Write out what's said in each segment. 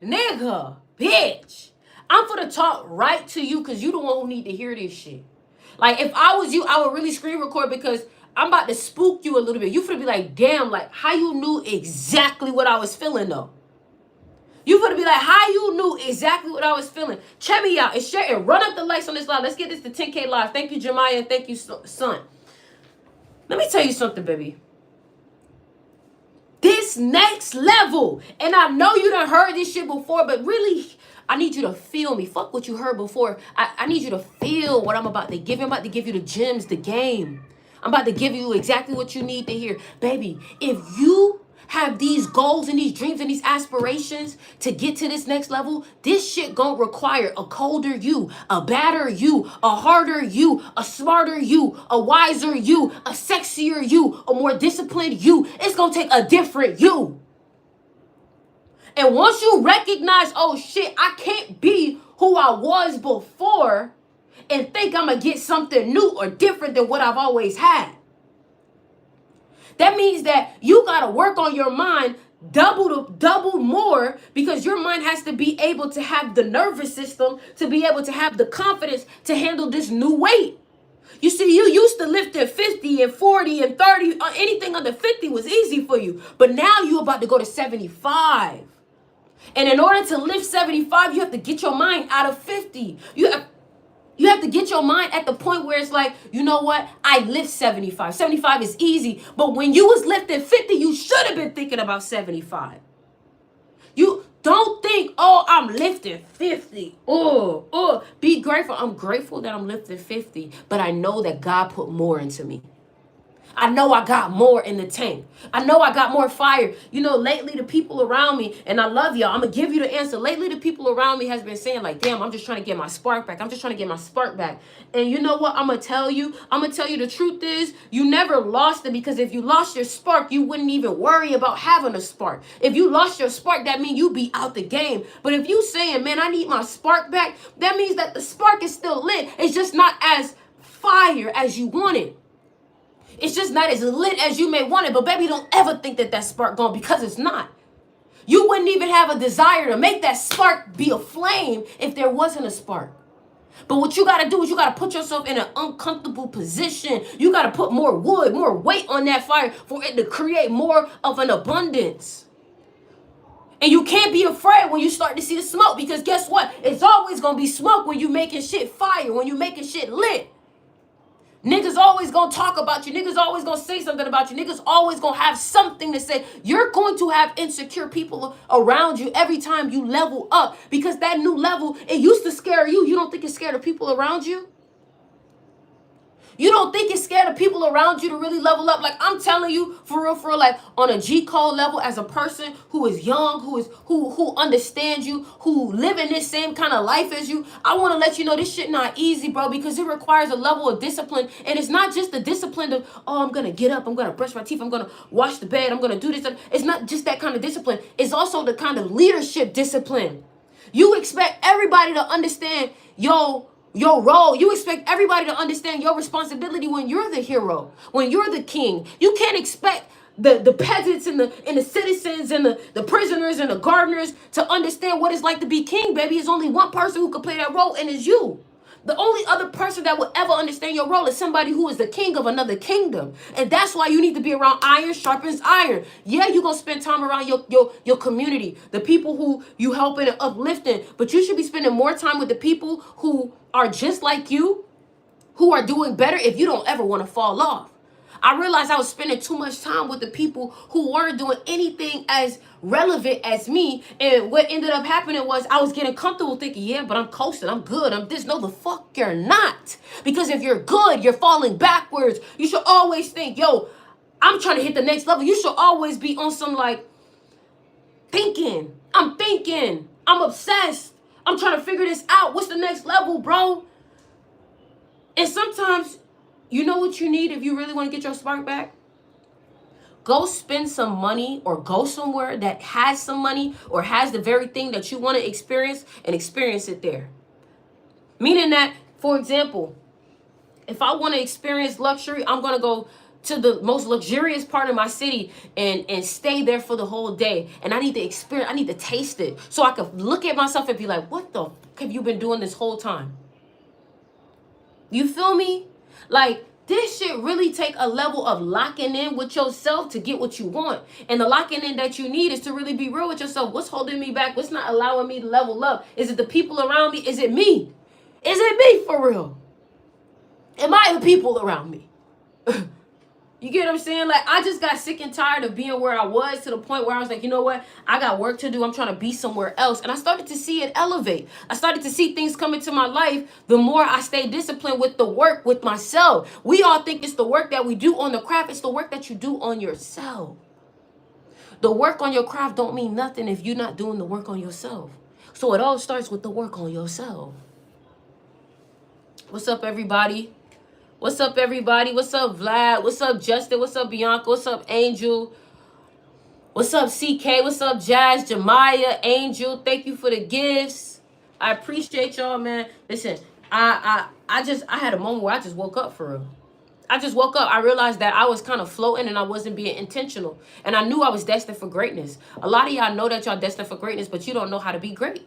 Nigga, bitch. I'm finna talk right to you because you the one who need to hear this shit. Like, if I was you, I would really screen record because I'm about to spook you a little bit. You finna be like, damn, like, how you knew exactly what I was feeling, though? You finna be like, how you knew exactly what I was feeling? Check me out and share it. Run up the likes on this live. Let's get this to 10K live. Thank you, Jemiah, and thank you, son. Let me tell you something, baby. This next level, and I know you done heard this shit before, but really, I need you to feel me. Fuck what you heard before. I need you to feel what I'm about to give you. I'm about to give you the gems, the game. I'm about to give you exactly what you need to hear. Baby, if you have these goals and these dreams and these aspirations to get to this next level, this shit gonna require a colder you, a badder you, a harder you, a smarter you, a wiser you, a sexier you, a more disciplined you. It's gonna take a different you. And once you recognize, oh shit, I can't be who I was before and think I'm gonna get something new or different than what I've always had. That means that you gotta work on your mind double more because your mind has to be able to have the nervous system to be able to have the confidence to handle this new weight. You see, you used to lift at 50 and 40 and 30. Anything under 50 was easy for you. But now you're about to go to 75. And in order to lift 75, you have to get your mind out of 50. You have to get your mind at the point where it's like, you know what? I lift 75. 75 is easy. But when you was lifting 50, you should have been thinking about 75. You don't think, oh, I'm lifting 50. Be grateful. I'm grateful that I'm lifting 50. But I know that God put more into me. I know I got more in the tank. I know I got more fire. You know, lately the people around me, and I love y'all, I'm going to give you the answer. Lately the people around me has been saying like, damn, I'm just trying to get my spark back. I'm just trying to get my spark back. And you know what I'm going to tell you? I'm going to tell you the truth is you never lost it because if you lost your spark, you wouldn't even worry about having a spark. If you lost your spark, that means you be out the game. But if you saying, man, I need my spark back, that means that the spark is still lit. It's just not as fire as you want it. It's just not as lit as you may want it. But baby, don't ever think that that spark gone because it's not. You wouldn't even have a desire to make that spark be a flame if there wasn't a spark. But what you got to do is you got to put yourself in an uncomfortable position. You got to put more wood, more weight on that fire for it to create more of an abundance. And you can't be afraid when you start to see the smoke because guess what? It's always going to be smoke when you making shit fire, when you making shit lit. Niggas always gonna talk about you. Niggas always gonna say something about you. Niggas always gonna have something to say. You're going to have insecure people around you every time you level up because that new level, it used to scare you. You don't think it's scared of people around you? You don't think it's scared of people around you to really level up? Like I'm telling you, for real, like on a G code level, as a person who is young, who understands you, who live in this same kind of life as you, I want to let you know this shit not easy, bro, because it requires a level of discipline. And it's not just the discipline of, oh, I'm gonna get up, I'm gonna brush my teeth, I'm gonna wash the bed, I'm gonna do this. It's not just that kind of discipline. It's also the kind of leadership discipline. You expect everybody to understand your role. You expect everybody to understand your responsibility when you're the hero, when you're the king. You can't expect the peasants and the citizens and the prisoners and the gardeners to understand what it's like to be king, baby. There's only one person who can play that role, and it's you. The only other person that will ever understand your role is somebody who is the king of another kingdom. And that's why you need to be around iron sharpens iron. Yeah, you're going to spend time around your community, the people who you helping and uplifting. But you should be spending more time with the people who are just like you, who are doing better if you don't ever want to fall off. I realized I was spending too much time with the people who weren't doing anything as relevant as me. And what ended up happening was I was getting comfortable thinking, yeah, but I'm coasting. I'm good. I'm this. No, the fuck you're not. Because if you're good, you're falling backwards. You should always think, yo, I'm trying to hit the next level. You should always be on some like thinking. I'm thinking. I'm obsessed. I'm trying to figure this out. What's the next level, bro? And sometimes, you know what you need if you really want to get your spark back? Go spend some money or go somewhere that has some money or has the very thing that you want to experience and experience it there. Meaning that, for example, if I want to experience luxury, I'm going to go to the most luxurious part of my city and stay there for the whole day. And I need to experience, I need to taste it so I can look at myself and be like, what the fuck have you been doing this whole time? You feel me? Like, this shit really take a level of locking in with yourself to get what you want. And the locking in that you need is to really be real with yourself. What's holding me back? What's not allowing me to level up? Is it the people around me? Is it me? Is it me for real? Am I the people around me? You get what I'm saying? Like, I just got sick and tired of being where I was to the point where I was like, you know what? I got work to do. I'm trying to be somewhere else. And I started to see it elevate. I started to see things come into my life the more I stay disciplined with the work with myself. We all think it's the work that we do on the craft. It's the work that you do on yourself. The work on your craft don't mean nothing if you're not doing the work on yourself. So it all starts with the work on yourself. What's up, everybody? What's up, everybody? What's up, Vlad? What's up, Justin? What's up, Bianca? What's up, Angel? What's up, CK? What's up, Jazz, Jemiah, Angel? Thank you for the gifts. I appreciate y'all, man. Listen, I had a moment where I just woke up for real. I just woke up. I realized that I was kind of floating and I wasn't being intentional. And I knew I was destined for greatness. A lot of y'all know that y'all destined for greatness, but you don't know how to be great.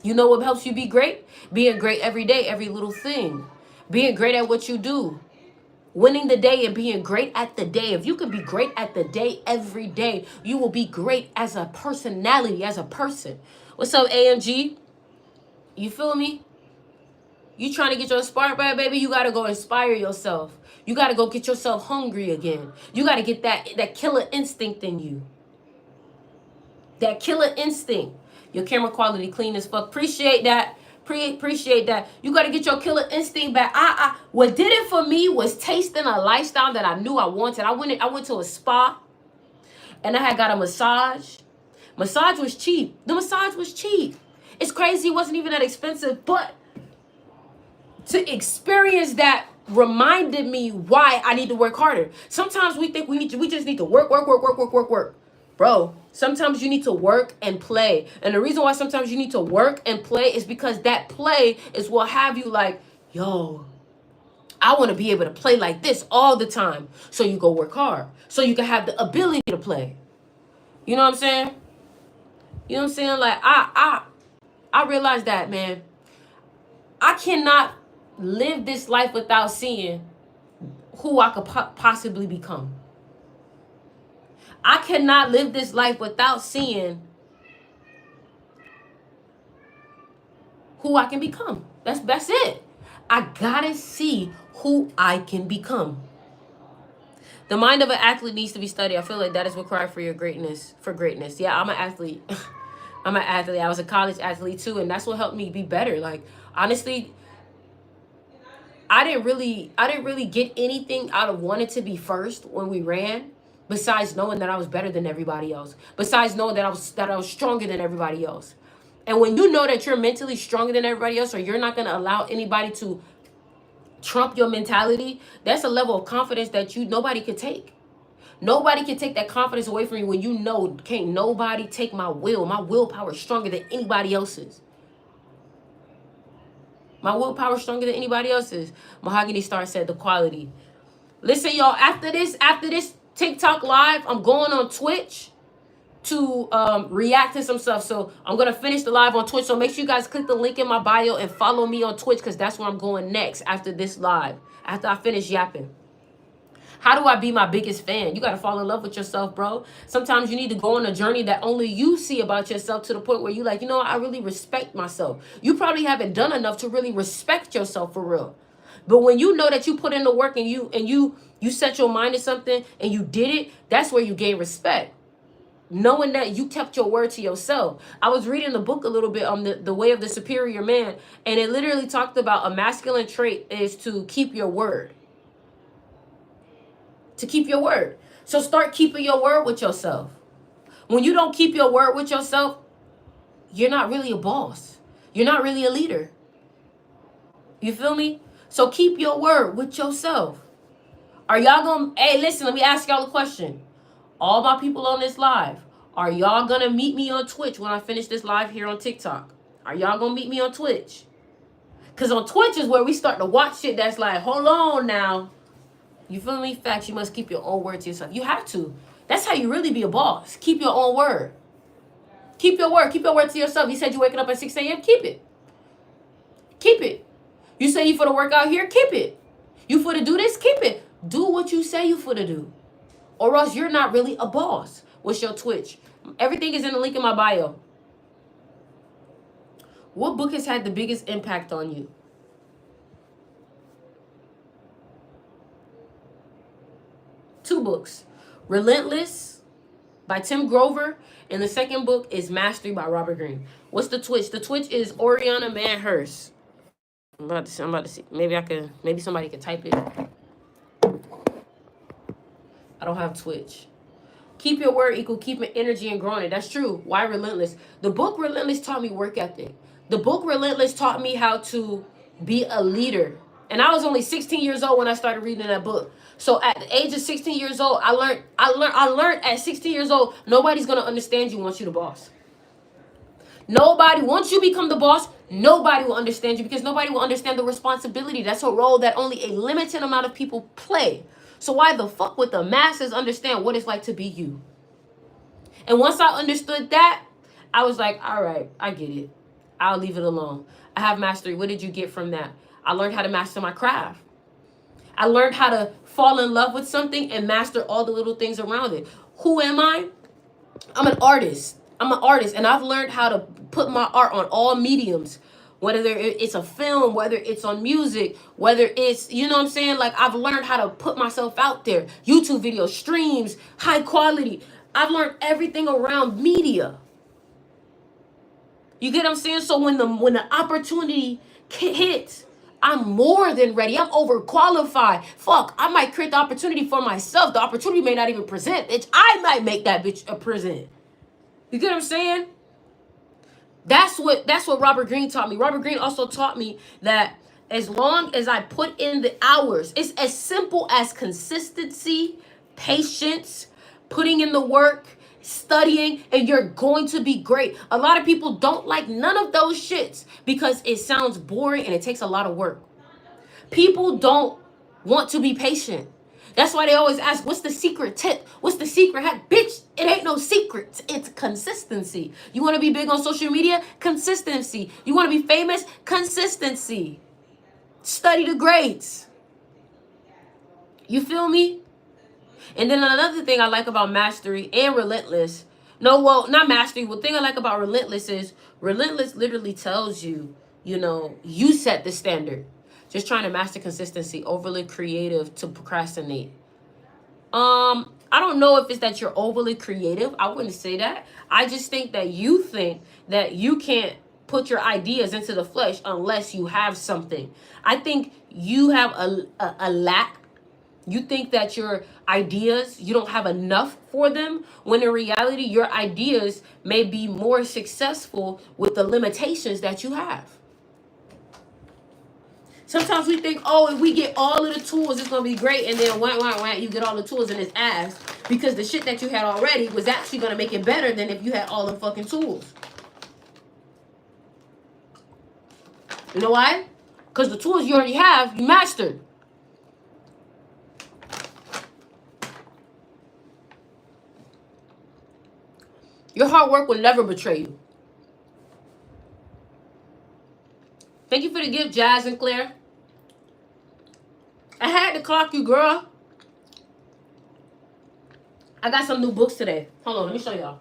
You know what helps you be great? Being great every day, every little thing. Being great at what you do. Winning the day and being great at the day. If you can be great at the day every day, you will be great as a personality, as a person. What's up, AMG? You feel me? You trying to get your spark back, baby? You got to go inspire yourself. You got to go get yourself hungry again. You got to get that killer instinct in you. That killer instinct. Your camera quality clean as fuck. Appreciate that. Appreciate that. You got to get your killer instinct back. What did it for me was tasting a lifestyle that I knew I wanted. I went to a spa and I had got a massage. Massage was cheap. The massage was cheap. It's crazy. It wasn't even that expensive, but to experience that reminded me why I need to work harder. Sometimes we think we just need to work. Bro, sometimes you need to work and play. And the reason why sometimes you need to work and play is because that play is what have you like, yo, I want to be able to play like this all the time. So you go work hard. So you can have the ability to play. You know what I'm saying? You know what I'm saying? Like, I realized that, man. I cannot live this life without seeing who I could possibly become. I cannot live this life without seeing who I can become. That's it. I gotta see who I can become. The mind of an athlete needs to be studied. I feel like that is required for your greatness. Yeah, I'm an athlete. I'm an athlete. I was a college athlete too, and that's what helped me be better. Like, honestly, I didn't really get anything out of wanting to be first when we ran. Besides knowing that I was better than everybody else. Besides knowing that I was stronger than everybody else. And when you know that you're mentally stronger than everybody else, or you're not going to allow anybody to trump your mentality, that's a level of confidence that nobody could take. Nobody can take that confidence away from you when you know can't nobody take my will. My willpower is stronger than anybody else's. My willpower is stronger than anybody else's. Mahogany Star said the quality. Listen, y'all, after this TikTok live, I'm going on Twitch to react to some stuff. So I'm going to finish the live on Twitch. So make sure you guys click the link in my bio and follow me on Twitch, because that's where I'm going next after this live, after I finish yapping. How do I be my biggest fan? You got to fall in love with yourself, bro. Sometimes you need to go on a journey that only you see about yourself, to the point where you like, you know, I really respect myself. You probably haven't done enough to really respect yourself for real. But when you know that you put in the work and you set your mind to something and you did it, that's where you gain respect. Knowing that you kept your word to yourself. I was reading the book a little bit on the Way of the Superior Man, and it literally talked about a masculine trait is to keep your word. To keep your word. So start keeping your word with yourself. When you don't keep your word with yourself, you're not really a boss. You're not really a leader. You feel me? So keep your word with yourself. Are y'all gonna, hey, listen, let me ask y'all a question. All my people on this live, are y'all gonna meet me on Twitch when I finish this live here on TikTok? Are y'all gonna meet me on Twitch? Because on Twitch is where we start to watch shit that's like, hold on now. You feel me? Facts. You must keep your own word to yourself. You have to. That's how you really be a boss. Keep your own word. Keep your word. Keep your word to yourself. You said you're waking up at 6 a.m. Keep it. Keep it. You say you for to work out here? Keep it. You for to do this? Keep it. Do what you say you for to do. Or else you're not really a boss. What's your Twitch? Everything is in the link in my bio. What book has had the biggest impact on you? Two books. Relentless by Tim Grover. And the second book is Mastery by Robert Greene. What's the Twitch? The Twitch is Oriana Manhurst. I'm about to see. Maybe somebody can type it. I don't have Twitch. Keep your word equal keeping energy and growing it. That's true. Why Relentless? The book Relentless taught me work ethic. The book Relentless taught me how to be a leader. And I was only 16 years old when I started reading that book. So at the age of 16 years old, I learned at 16 years old, nobody's going to understand you once you're the boss. Nobody, once you become the boss, nobody will understand you because nobody will understand the responsibility. That's a role that only a limited amount of people play. So why the fuck would the masses understand what it's like to be you? And once I understood that, I was like, all right, I get it. I'll leave it alone. I have mastery. What did you get from that? I learned how to master my craft. I learned how to fall in love with something and master all the little things around it. Who am I? I'm an artist. And I've learned how to put my art on all mediums, whether it's a film, whether it's on music, whether it's, you know what I'm saying? Like, I've learned how to put myself out there. YouTube videos, streams, high quality. I've learned everything around media. You get what I'm saying? So when the opportunity hits, I'm more than ready. I'm overqualified. Fuck, I might create the opportunity for myself. The opportunity may not even present, bitch. I might make that bitch a present. You get what I'm saying? That's what Robert Greene taught me. Robert Greene also taught me that as long as I put in the hours, it's as simple as consistency, patience, putting in the work, studying, and you're going to be great. A lot of people don't like none of those shits because it sounds boring and it takes a lot of work. People don't want to be patient. That's why they always ask, what's the secret tip? What's the secret hack? Bitch, it ain't no secret. It's consistency. You want to be big on social media? Consistency. You want to be famous? Consistency. Study the grades. You feel me? And then another thing I like about Mastery and Relentless. Not Mastery. The thing I like about Relentless is Relentless literally tells you, you set the standard. Just trying to master consistency, overly creative to procrastinate. I don't know if it's that you're overly creative. I wouldn't say that. I just think that you can't put your ideas into the flesh unless you have something. I think you have a lack. You think that your ideas, you don't have enough for them, when in reality, your ideas may be more successful with the limitations that you have. Sometimes we think, if we get all of the tools, it's going to be great. And then, you get all the tools and it's ass. Because the shit that you had already was actually going to make it better than if you had all the fucking tools. You know why? Because the tools you already have, you mastered. Your hard work will never betray you. Thank you for the gift, Jazz and Claire. I had to clock you, girl. I got some new books today. Hold on, let me show y'all.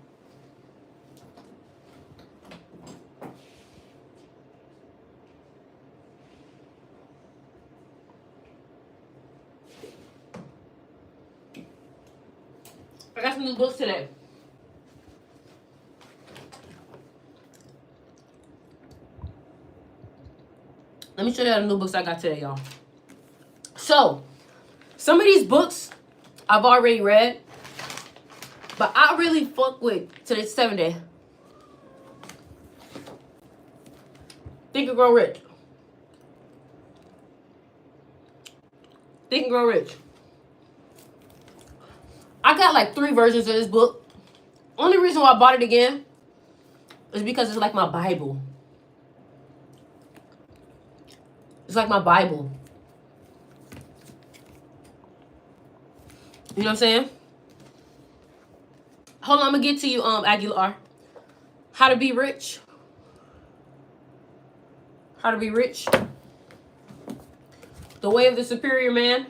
I got some new books today. Let me show you the new books I got today, y'all. So, some of these books I've already read, but I really fuck with today's 7 Day. Think and Grow Rich. Think and Grow Rich. I got like 3 versions of this book. Only reason why I bought it again is because it's like my Bible. It's like my Bible. You know what I'm saying? Hold on, I'm gonna get to you, Aguilar. How to be rich. How to be rich. The Way of the Superior Man.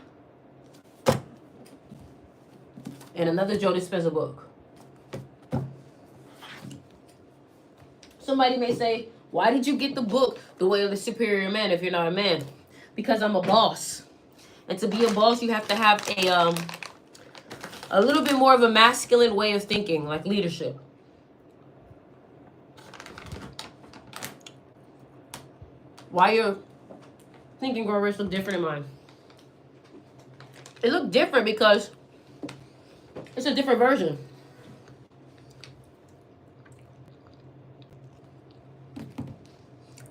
And another Joe Dispenza book. Somebody may say, why did you get the book, The Way of the Superior Man, if you're not a man? Because I'm a boss. And to be a boss, you have to have a little bit more of a masculine way of thinking, like leadership. Why your thinking Grow Rich look different than mine? It looked different because it's a different version.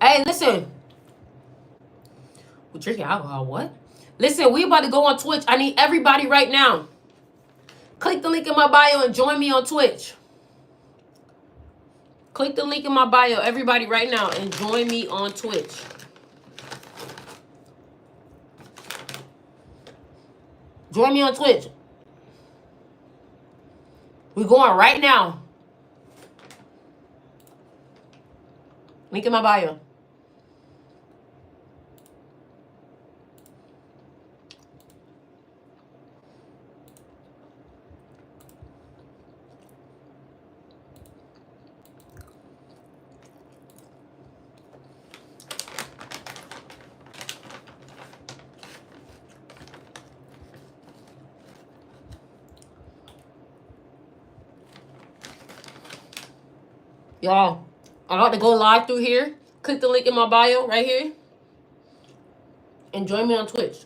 Hey, listen. We're drinking alcohol, what? Listen, we about to go on Twitch. I need everybody right now. Click the link in my bio and join me on Twitch. Click the link in my bio, everybody right now, and join me on Twitch. Join me on Twitch. We're going right now. Link in my bio. Y'all, I'm about to go live through here. Click the link in my bio right here. And join me on Twitch.